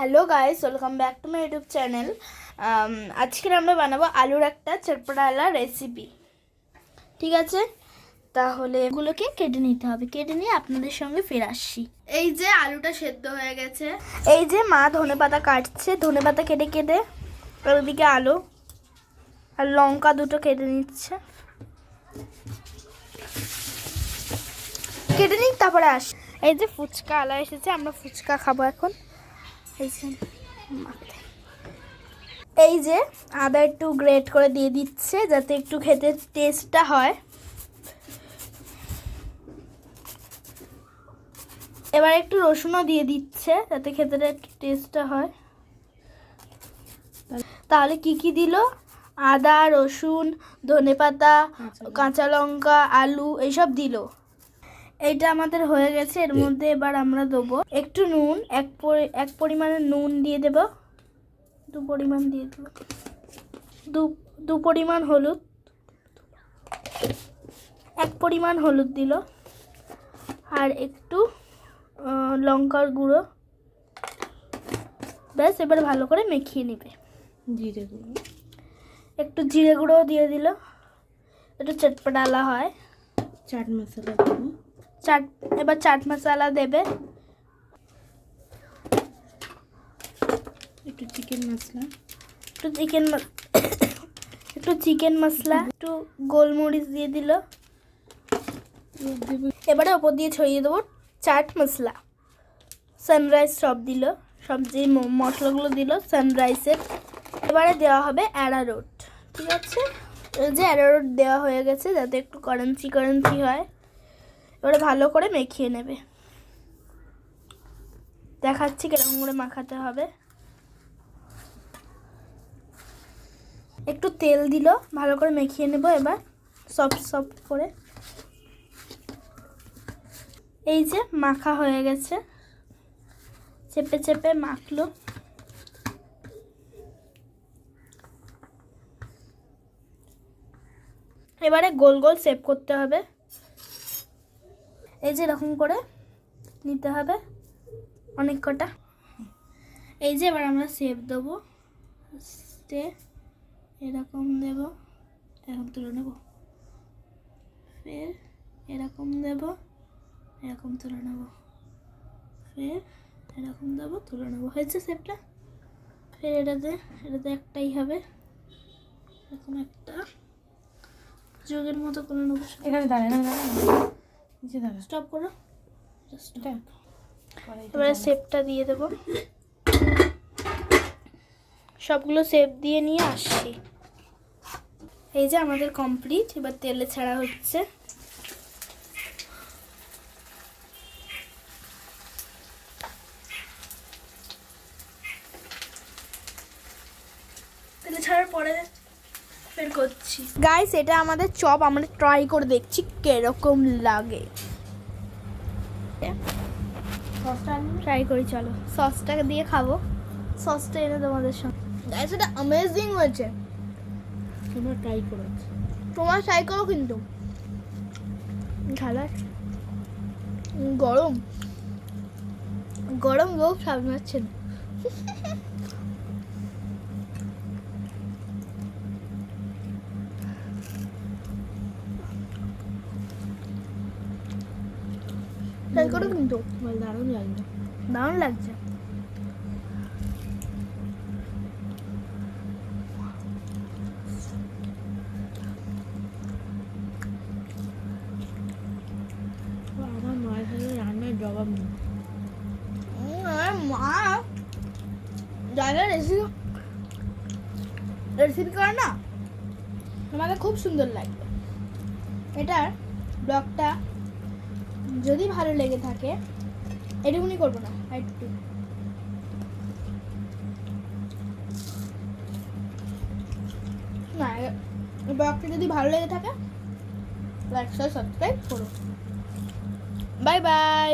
Hello guys, welcome back to my YouTube channel. আজকে আমরা বানাবো আলুর একটা চটপটালা রেসিপি। ঠিক আছে, তাহলে এগুলোকে কেটে নিতে হবে। কেটে নিয়ে আপনাদের সঙ্গে ফিরে আসছি। এই যে আলুটা সেদ্ধ হয়ে গেছে। এই যে মা ধনেপাতা কাটছে, ধনেপাতা কেটে কেটে। আর ওদিকে আলু আর লঙ্কা দুটো কেটে নিচ্ছে। কেটে নিই, তারপরে আস। এই যে ফুচকা আলা এসেছে, আমরা ফুচকা খাবো এখন। এই যে আদা একটু গ্রেট করে দিয়ে দিচ্ছে যাতে একটু খেতে টেস্টটা হয়। এবার একটু রসুনও দিয়ে দিচ্ছে যাতে খেতে একটু টেস্টটা হয়। তাহলে কি কি দিল? আদা, রসুন, ধনেপাতা, কাঁচা লঙ্কা, আলু এইসব দিল। এইটা আমাদের হয়ে গেছে। এর মধ্যে এবার আমরা দেবো একটু নুন, এক পরিমাণে নুন দিয়ে দেব। দু পরিমাণ দিয়ে দেব। দু পরিমাণ হলুদ, এক পরিমাণ হলুদ দিল। আর একটু লঙ্কার গুঁড়ো। ব্যাস, এবার ভালো করে মেখিয়ে নেবে। জিরে গুঁড়ো, একটু জিরে গুঁড়োও দিয়ে দিল, একটু চটপটালা হয়। চাট মশলা দেবো। এবার চাট মশলা দেবে, একটু চিকেন মশলা, চিকেন মশলা, একটু গোলমরিচ দিয়ে দিল। এবারে ওপর দিয়ে ছড়িয়ে দেবো চাট মশলা, সানরাইজ সব দিল, সব যে মশলাগুলো দিল সানরাইজের। এবারে দেওয়া হবে অ্যারারুট। ঠিক আছে, যে অ্যারারুট দেওয়া হয়ে গেছে যাতে একটু ক্রাঞ্চি হয়। এবারে ভালো করে মেখিয়ে নেবে। দেখাচ্ছি কিরকম করে মাখাতে হবে। একটু তেল দিল, ভালো করে মেখিয়ে নেব এবার সফট করে। এই যে মাখা হয়ে গেছে, চেপে চেপে মাখলো। এবারে গোল গোল শেপ করতে হবে। এই যে এরকম করে নিতে হবে অনেক কটা। এই যে এবার আমরা শেপ দেবো, এরকম দেব, এরকম তুলে নেব, ফের এরকম দেব, এরকম তুলে নেব, ফের এরকম দেবো, তুলে নেবো। হয়েছে শেপটা। ফের এটাতে একটাই হবে, এরকম একটা যোগের মতো করে নেবো। এখানে দাঁড়ায় স্টপ করো। এবারে শেপটা দিয়ে দেবো। সবগুলো শেপ দিয়ে নিয়ে আসছি। এই যে আমাদের কমপ্লিট। এবার তেলে ছাড়া হচ্ছে। তেলে ছাড়ার পরে বের করছি। গাইস, এটা আমাদের চপ। আমরা ট্রাই করে দেখছি কিরকম লাগে। ট্রাই করি, চলো। সসটাকে দিয়ে খাবো। সসটা এনে তোমাদের সঙ্গে। গাইস, এটা অ্যামেজিং হয়েছে। তোমরা ট্রাই করো। তোমার ট্রাই করো কিন্তু। ঝাল গরম গরম লোক সামলাচ্ছে না। ট্রাই করো কিন্তু। দারুণ লাগবে। দারুণ লাগছে। আমার মায়ের সাথে রান্নার জবাব নেই। আমার মা জায়গায় রেসিপি করে না, আমাকে খুব সুন্দর লাগবে। এটার ব্লগটা যদি ভালো লেগে থাকে, এটুকুনি করবো না, একটু না, ব্লগটা যদি ভালো লেগে থাকে লাইক সাবস্ক্রাইব করো। Bye bye.